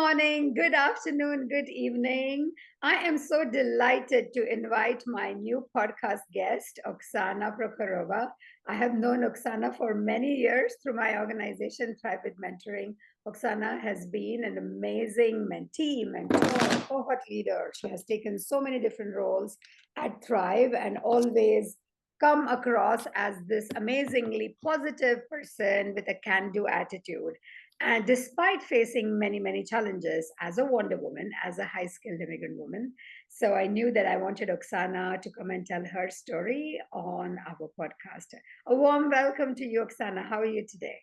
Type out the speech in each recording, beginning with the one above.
morning, good afternoon, good evening. I am so delighted to invite my new podcast guest, Oksana Prokhorova. I have known Oksana for many years through my organization, Private Mentoring. Oksana has been an amazing mentee, mentor, cohort leader. She has taken so many different roles at Thrive and always come across as this amazingly positive person with a can do attitude. And despite facing many, many challenges as a Wonder Woman, as a high skilled immigrant woman, so I knew that I wanted Oksana to come and tell her story on our podcast. A warm welcome to you, Oksana. How are you today?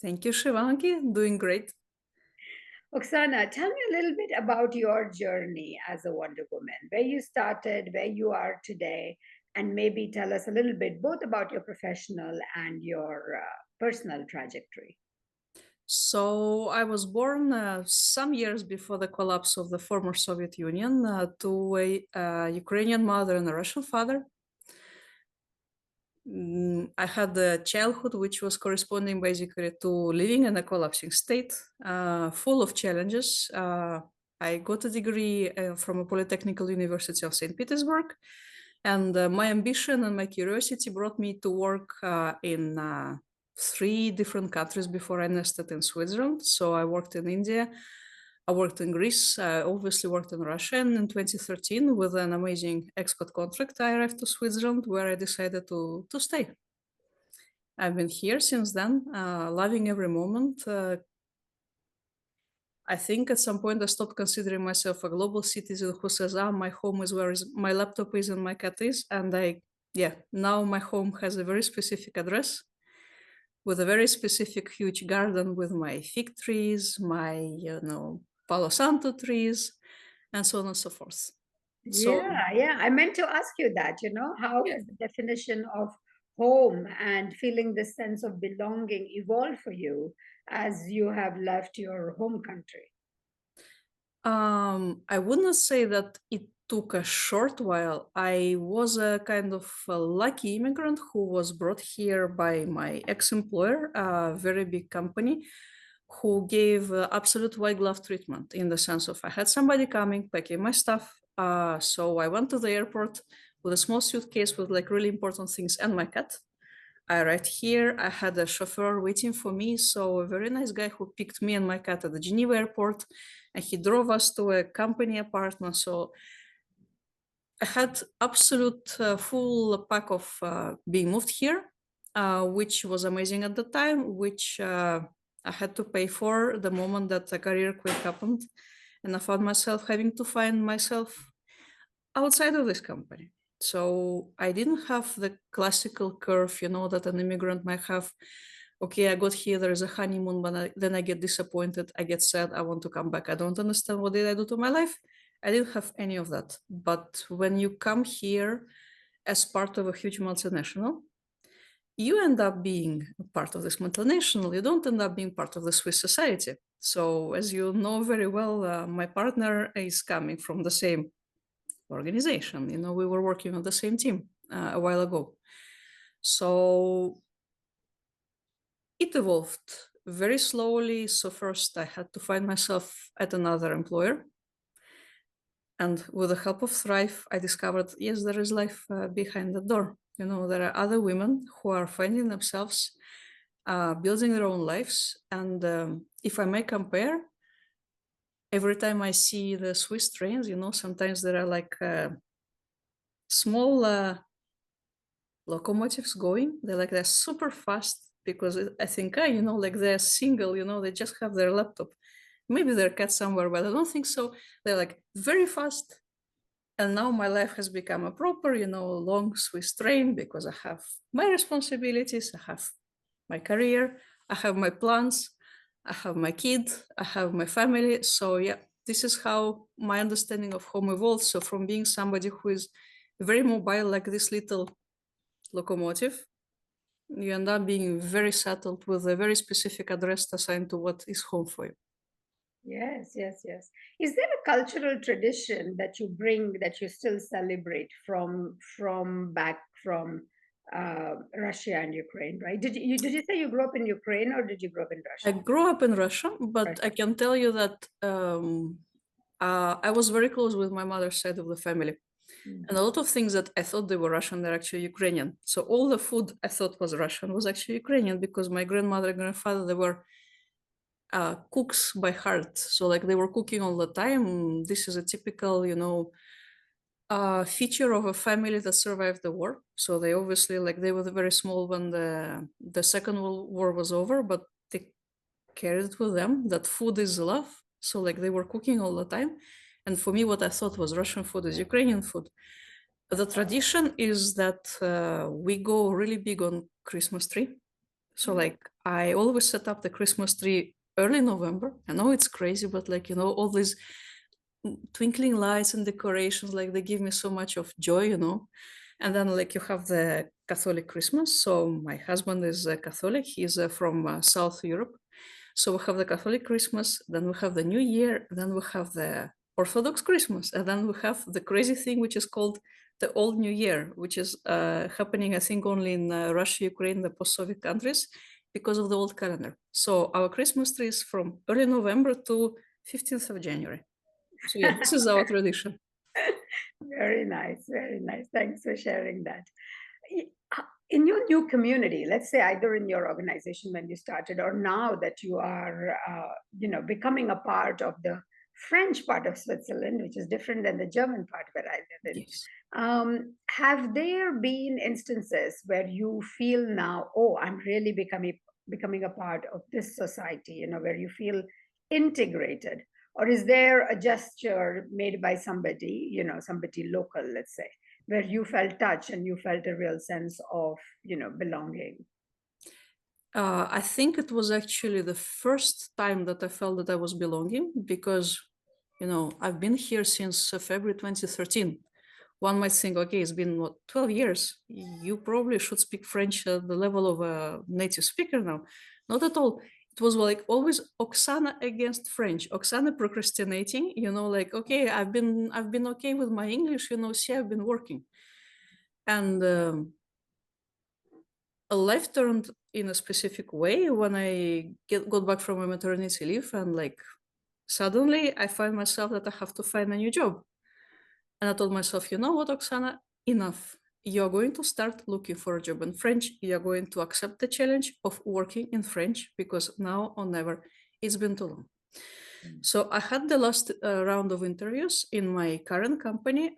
Thank you, Shivangi. Doing great. Oksana, tell me a little bit about your journey as a Wonder Woman, where you started, where you are today, and maybe tell us a little bit both about your professional and your personal trajectory. So I was born some years before the collapse of the former Soviet Union to a Ukrainian mother and a Russian father. I had a childhood which was corresponding basically to living in a collapsing state, full of challenges. I got a degree from a Polytechnical University of St. Petersburg, and my ambition and my curiosity brought me to work in three different countries before I nested in Switzerland. So I worked in India, I worked in Greece, I obviously worked in Russia, and in 2013, with an amazing expat contract, I arrived to Switzerland, where I decided to stay. I've been here since then, loving every moment. I think at some point I stopped considering myself a global citizen who says, my home is where my laptop is and my cat is. And now my home has a very specific address with a very specific huge garden with my fig trees, my, Palo Santo trees, and so on and so forth. So, Yeah. I meant to ask you that, how yeah. has the definition of home and feeling the sense of belonging evolved for you as you have left your home country? I wouldn't say that it took a short while. I was a kind of a lucky immigrant who was brought here by my ex-employer, a very big company, who gave absolute white glove treatment in the sense of I had somebody coming, packing my stuff. So I went to the airport with a small suitcase with like really important things and my cat. I arrived here. I had a chauffeur waiting for me. So a very nice guy who picked me and my cat at the Geneva airport, and he drove us to a company apartment. So I had absolute full pack of being moved here, which was amazing at the time, which I had to pay for the moment that a career quit happened. And I found myself having to find myself outside of this company. So I didn't have the classical curve, that an immigrant might have. Okay, I got here, there is a honeymoon, but then I get disappointed, I get sad, I want to come back. I don't understand what did I do to my life. I didn't have any of that. But when you come here as part of a huge multinational, you end up being part of this multinational. You don't end up being part of the Swiss society. So as you know very well, my partner is coming from the same organization. We were working on the same team a while ago. So it evolved very slowly. So first I had to find myself at another employer. And with the help of Thrive, I discovered, yes, there is life behind the door. There are other women who are finding themselves building their own lives. And if I may compare, every time I see the Swiss trains, sometimes there are like small locomotives going. They're super fast because I think, like they're single, they just have their laptop. Maybe their cat somewhere, but I don't think so. They're like very fast. And now my life has become a proper, long Swiss train because I have my responsibilities, I have my career, I have my plans, I have my kid, I have my family. So yeah, this is how my understanding of home evolved. So from being somebody who is very mobile, like this little locomotive, you end up being very settled with a very specific address assigned to what is home for you. Yes. Is there a cultural tradition that you bring that you still celebrate from back from Russia and Ukraine, right? Did you say you grew up in Ukraine or did you grow up in I Russia? grew up in Russia, but I Russia. can tell you that I was very close with my mother's side of the family. Mm. And a lot of things that I thought they were Russian, they're actually Ukrainian. So all the food I thought was Russian was actually Ukrainian because my grandmother and grandfather, they were cooks by heart. So like they were cooking all the time. This is a typical, feature of a family that survived the war. So they obviously like they were very small when the Second World War was over, but they carried it with them that food is love. So like they were cooking all the time. And for me, what I thought was Russian food is Ukrainian food. The tradition is that we go really big on Christmas tree. So like I always set up the Christmas tree early November. I know it's crazy, but like all these twinkling lights and decorations, like they give me so much of joy. And then like you have the Catholic Christmas. So my husband is a Catholic. He's from South Europe. So we have the Catholic Christmas, then we have the New Year, then we have the Orthodox Christmas, and then we have the crazy thing which is called the Old New Year, which is happening, I think, only in Russia, Ukraine, the post-Soviet countries, because of the old calendar. So our Christmas tree is from early November to 15th of January. So yeah, this is our tradition. Very nice, very nice. Thanks for sharing that. In your new community, let's say either in your organization when you started or now that you are, becoming a part of the French part of Switzerland, which is different than the German part where I live in, Yes. have there been instances where you feel now, oh, I'm really becoming a part of this society, where you feel integrated? Or is there a gesture made by somebody, somebody local, let's say, where you felt touch and you felt a real sense of, belonging? I think it was actually the first time that I felt that I was belonging because, I've been here since February 2013. One might think, okay, it's been what, 12 years. You probably should speak French at the level of a native speaker now. Not at all. It was like always Oksana against French. Oksana procrastinating, like, okay, I've been okay with my English, see, I've been working. And a life turned in a specific way when I got back from my maternity leave, and like suddenly I find myself that I have to find a new job. And I told myself, you know what, Oksana, enough. You're going to start looking for a job in French. You're going to accept the challenge of working in French because now or never, it's been too long. So I had the last round of interviews in my current company,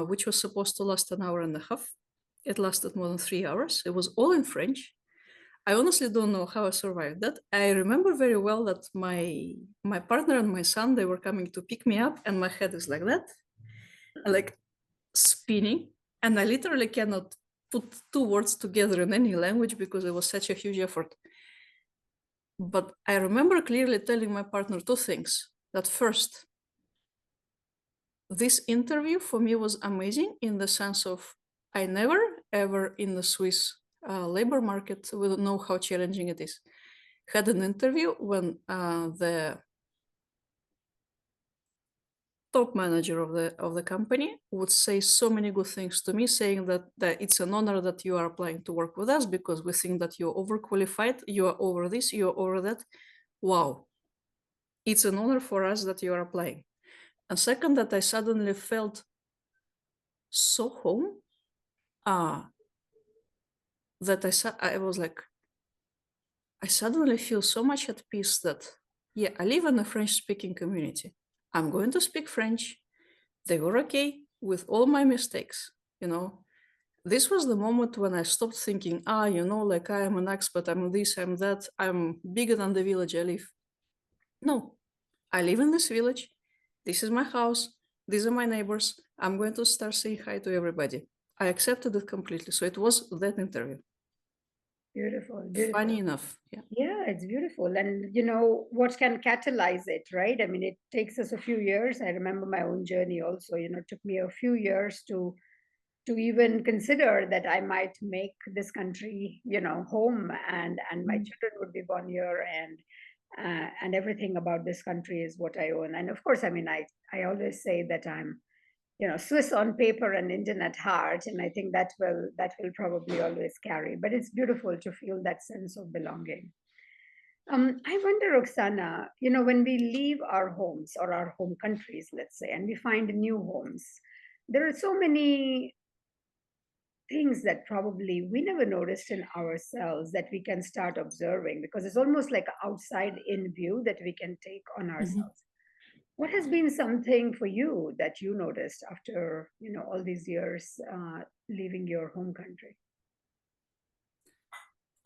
which was supposed to last an hour and a half. It lasted more than 3 hours. It was all in French. I honestly don't know how I survived that. I remember very well that my partner and my son, they were coming to pick me up, and my head is like that, like spinning, and I literally cannot put two words together in any language because it was such a huge effort. But I remember clearly telling my partner two things. That first, this interview for me was amazing in the sense of I never ever in the Swiss labor market will know how challenging it is. Had an interview when the top manager of the company would say so many good things to me, saying that it's an honor that you are applying to work with us because we think that you're overqualified, you are over this, you are over that. Wow, it's an honor for us that you are applying. And second, that I suddenly felt so home, that I was like, I suddenly feel so much at peace that, yeah, I live in a French speaking community. I'm going to speak French. They were okay with all my mistakes. This was the moment when I stopped thinking, like I am an expert, I'm this, I'm that, I'm bigger than the village I live. No, I live in this village. This is my house. These are my neighbors. I'm going to start saying hi to everybody. I accepted it completely. So it was that interview. Beautiful, beautiful. Funny enough. Yeah. Yeah, it's beautiful. And what can catalyze it, right? I mean, it takes us a few years. I remember my own journey also, it took me a few years to even consider that I might make this country, home, and my children would be born here, and everything about this country is what I own. And of course, I mean, I always say that I'm Swiss on paper and Indian at heart, and I think that will probably always carry. But it's beautiful to feel that sense of belonging. I wonder, Oksana, when we leave our homes or our home countries, let's say, and we find new homes, there are so many things that probably we never noticed in ourselves that we can start observing, because it's almost like an outside in view that we can take on Mhm. ourselves. What has been something for you that you noticed after all these years leaving your home country?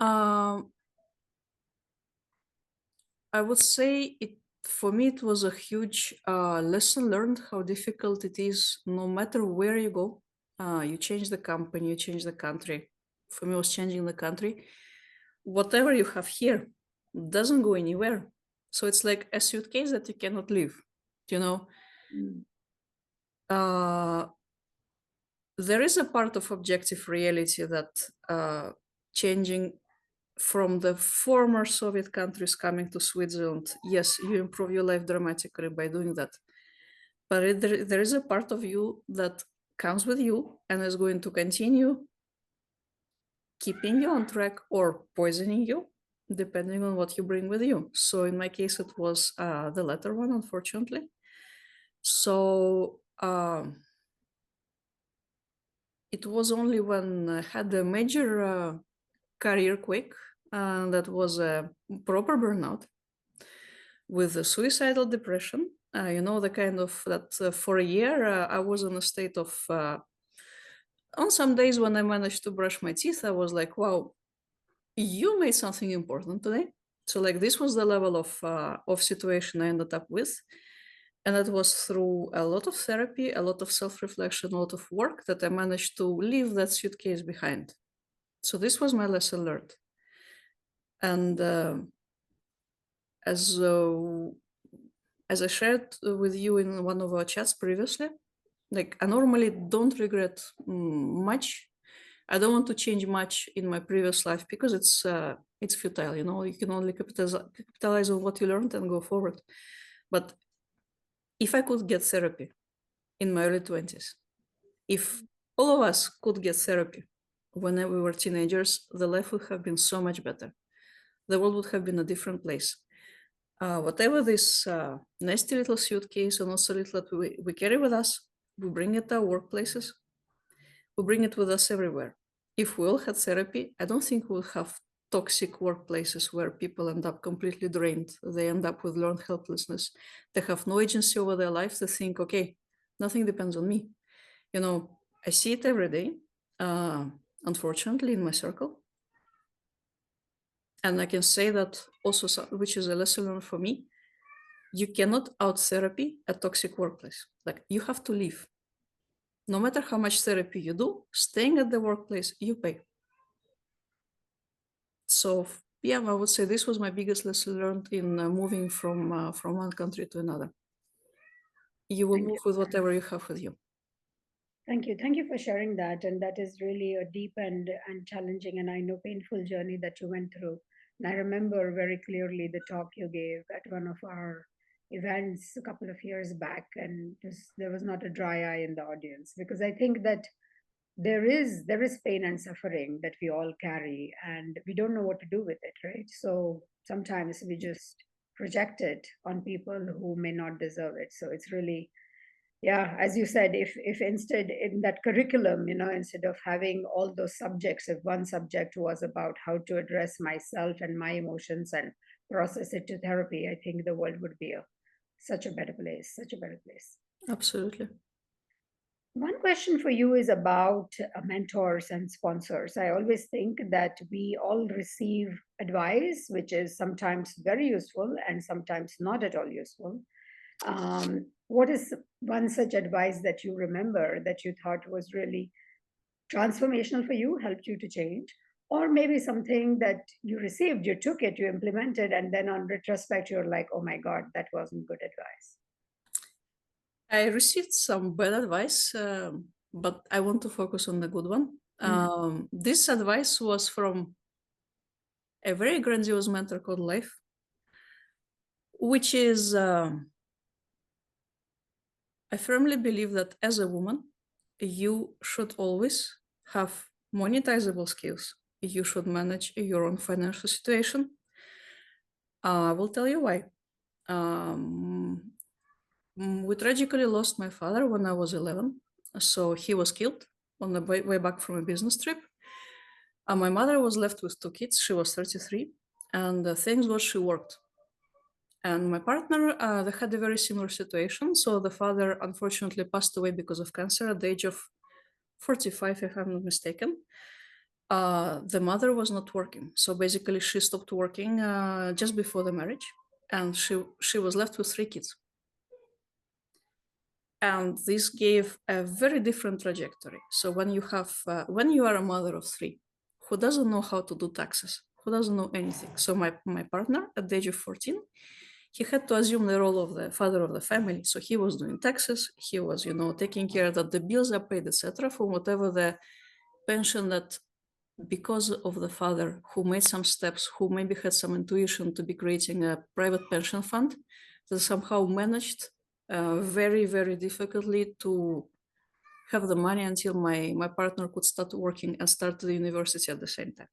Um, I would say it for me it was a huge lesson learned how difficult it is no matter where you go. You change the company, you change the country. For me, it was changing the country. Whatever you have here doesn't go anywhere. So it's like a suitcase that you cannot leave. You know, Mm. uh, there is a part of objective reality that changing from the former Soviet countries coming to Switzerland, yes, you improve your life dramatically by doing that. But there is a part of you that comes with you and is going to continue keeping you on track or poisoning you, depending on what you bring with you. So in my case, it was the latter one, unfortunately. So it was only when I had a major career quake that was a proper burnout with a suicidal depression. The kind of that for a year I was in a state of. On some days when I managed to brush my teeth, I was like, "Wow, you made something important today." So like this was the level of situation I ended up with, and it was through a lot of therapy, a lot of self-reflection, a lot of work that I managed to leave that suitcase behind. So this was my lesson learned, and as uh, as I shared with you in one of our chats previously, like I normally don't regret much. I don't want to change much in my previous life because it's futile. You can only capitalize on what you learned and go forward. But if I could get therapy in my early 20s, if all of us could get therapy when we were teenagers, the life would have been so much better. The world would have been a different place. Whatever this nasty little suitcase or not so little that we carry with us, we bring it to our workplaces, we bring it with us everywhere. If we all had therapy, I don't think we'll have toxic workplaces where people end up completely drained. They end up with learned helplessness. They have no agency over their lives. They think, okay, nothing depends on me. I see it every day, uh, unfortunately, in my circle. And I can say that also, which is a lesson learned for me, you cannot out therapy a toxic workplace. Like you have to leave. No matter how much therapy you do, staying at the workplace, you pay. So yeah, I would say this was my biggest lesson learned in moving from one country to another. You will Thank move you. with whatever you have with you. Thank you. Thank you for sharing that. And that is really a deep and challenging and I know painful journey that you went through. And I remember very clearly the talk you gave at one of our events a couple of years back, and there was not a dry eye in the audience, because I think that there is pain and suffering that we all carry, and we don't know what to do with it, right? So sometimes we just project it on people who may not deserve it. So it's really, yeah, as you said, if instead in that curriculum, instead of having all those subjects, if one subject was about how to address myself and my emotions and process it to therapy, I think the world would be such a better place, such a better place. Absolutely. One question for you is about mentors and sponsors. I always think that we all receive advice, which is sometimes very useful and sometimes not at all useful. What is one such advice that you remember that you thought was really transformational for you, helped you to change? Or maybe something that you received, you took it, you implemented, and then on retrospect, you're like, oh my God, that wasn't good advice. I received some bad advice, but I want to focus on the good one. Mm. This advice was from a very grandiose mentor called Life, which is I firmly believe that as a woman, you should always have monetizable skills. You should manage your own financial situation. I will tell you why. Um, we tragically lost my father when I was 11. So he was killed on the way back from a business trip. My mother was left with two kids. She was 33. And the thing was, she worked. And my partner, they had a very similar situation. So the father unfortunately passed away because of cancer at the age of 45, if I'm not mistaken. The mother was not working. So basically, she stopped working just before the marriage. And she was left with three kids. And this gave a very different trajectory. So when you are a mother of three, who doesn't know how to do taxes, who doesn't know anything. So my partner at the age of 14, he had to assume the role of the father of the family. So he was doing taxes, he was, taking care that the bills are paid, etc., for whatever the pension that, because of the father who made some steps, who maybe had some intuition to be creating a private pension fund, that somehow managed very, very difficultly to have the money until my partner could start working and start the university at the same time.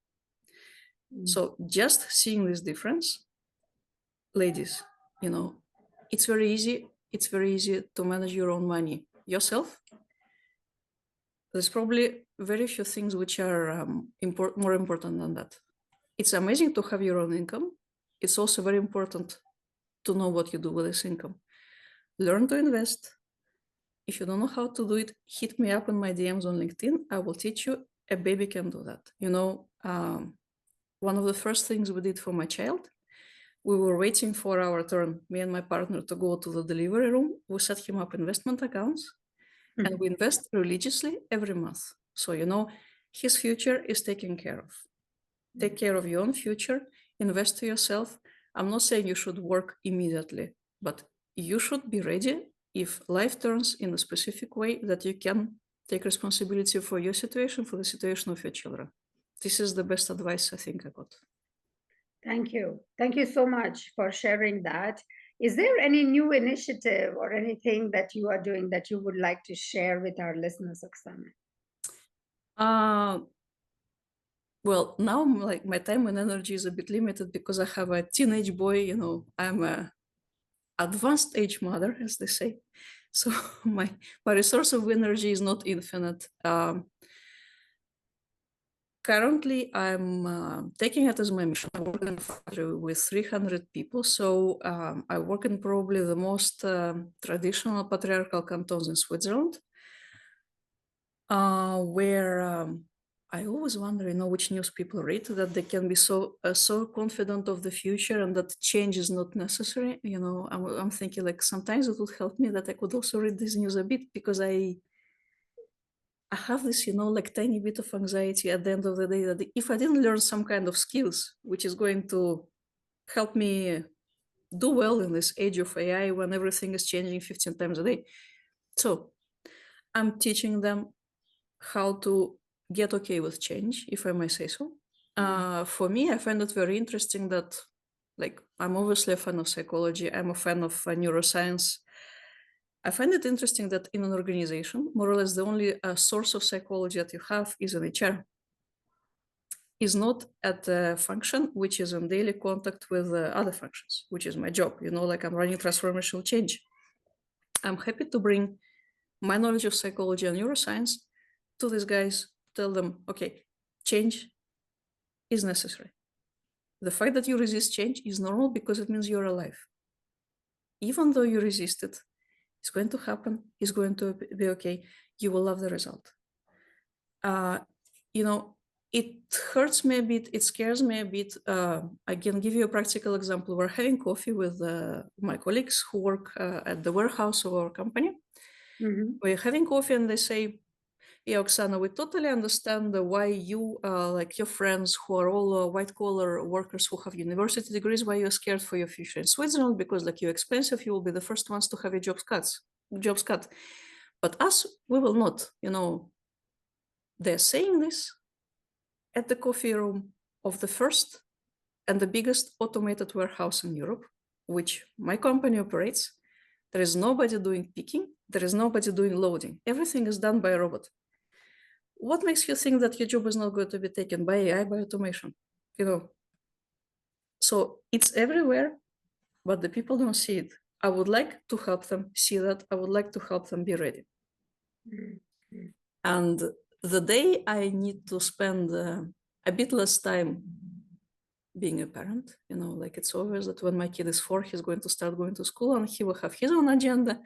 So just seeing this difference, ladies, it's very easy. It's very easy to manage your own money yourself. There's probably very few things which are more important than that. It's amazing to have your own income. It's also very important to know what you do with this income. Learn to invest. If you don't know how to do it, hit me up in my DMs on LinkedIn. I will teach you. A baby can do that. One of the first things we did for my child, we were waiting for our turn, me and my partner, to go to the delivery room. We set him up investment accounts and we invest religiously every month. So, his future is taken care of. Take care of your own future, invest to yourself. I'm not saying you should work immediately, but you should be ready if life turns in a specific way that you can take responsibility for your situation, for the situation of your children. This is the best advice I think I got. Thank you. Thank you so much for sharing that. Is there any new initiative or anything that you are doing that you would like to share with our listeners, Oksana? Well, now like my time and energy is a bit limited because I have a teenage boy. I'm a advanced age mother, as they say. So my resource of energy is not infinite. Currently, I'm taking it as my mission. I work in a factory with 300 people. So I work in probably the most traditional patriarchal cantons in Switzerland, where I always wonder, which news people read, that they can be so confident of the future and that change is not necessary. I'm thinking like sometimes it would help me that I could also read this news a bit, because I have this, like tiny bit of anxiety at the end of the day that if I didn't learn some kind of skills, which is going to help me do well in this age of AI when everything is changing 15 times a day. So I'm teaching them how to get okay with change, if I may say so. For me, I find it very interesting that, like, I'm obviously a fan of psychology. I'm a fan of neuroscience. I find it interesting that in an organization, more or less the only source of psychology that you have is an HR, is not at a function which is in daily contact with other functions, which is my job. Like I'm running transformational change. I'm happy to bring my knowledge of psychology and neuroscience to these guys, tell them, okay, change is necessary. The fact that you resist change is normal because it means you're alive. Even though you resist it, it's going to happen, it's going to be okay, you will love the result. It hurts me a bit, it scares me a bit. I can give you a practical example. We're having coffee with my colleagues who work at the warehouse of our company. We're having coffee and they say, yeah, Oksana, we totally understand why you, like your friends who are all white collar workers who have university degrees, why you're scared for your future in Switzerland, because like you're expensive, you will be the first ones to have your jobs cut. But us, we will not. They're saying this at the coffee room of the first and the biggest automated warehouse in Europe, which my company operates. There is nobody doing picking, There is nobody doing loading. Everything is done by a robot. What makes you think that your job is not going to be taken by AI, by automation? So it's everywhere, but the people don't see it. I would like to help them see that. I would like to help them be ready. Mm-hmm. And the day I need to spend a bit less time being a parent, like it's obvious that when my kid is 4, he's going to start going to school and he will have his own agenda.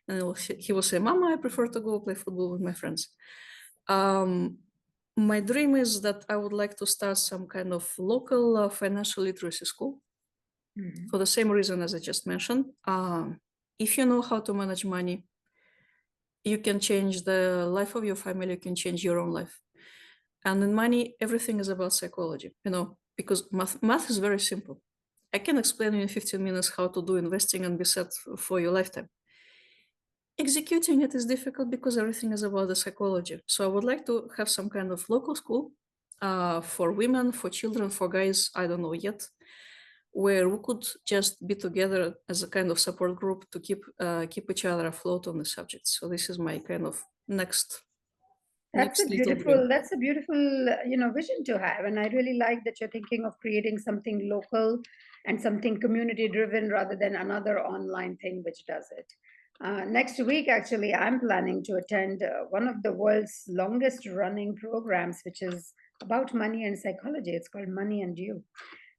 And he will say, Mama, I prefer to go play football with my friends. My dream is that I would like to start some kind of local financial literacy school. Mm-hmm. For the same reason as I just mentioned. If you know how to manage money, you can change the life of your family, you can change your own life. And in money, everything is about psychology, because math is very simple. I can explain in 15 minutes how to do investing and be set for your lifetime. Executing it is difficult because everything is about the psychology. So I would like to have some kind of local school for women, for children, for guys, I don't know yet, where we could just be together as a kind of support group to keep each other afloat on the subject. So this is my kind of next little dream. That's a beautiful, vision to have. And I really like that you're thinking of creating something local and something community driven rather than another online thing which does it. Next week, actually, I'm planning to attend one of the world's longest running programs, which is about money and psychology. It's called Money and You.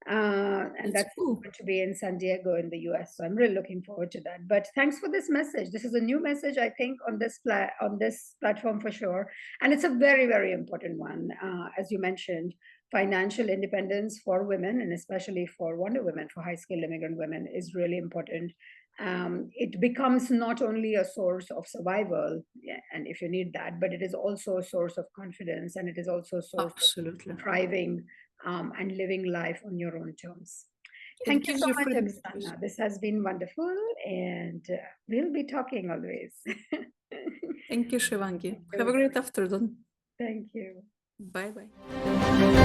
And That's that's cool. going to be in San Diego in the US. So I'm really looking forward to that. But thanks for this message. This is a new message, I think, on this platform for sure, and it's a very, very important one. As you mentioned, financial independence for women, and especially for Wonder Women, for high-skilled immigrant women, is really important. It becomes not only a source of survival, yeah, and if you need that, but it is also a source of confidence, and it is also a source Absolutely. of thriving and living life on your own terms. It Thank you gives so you much, freedom of choice. Oksana. This has been wonderful, and we'll be talking always. Thank you, Shivangi. Thank Have a you. great afternoon. Thank you. Bye bye.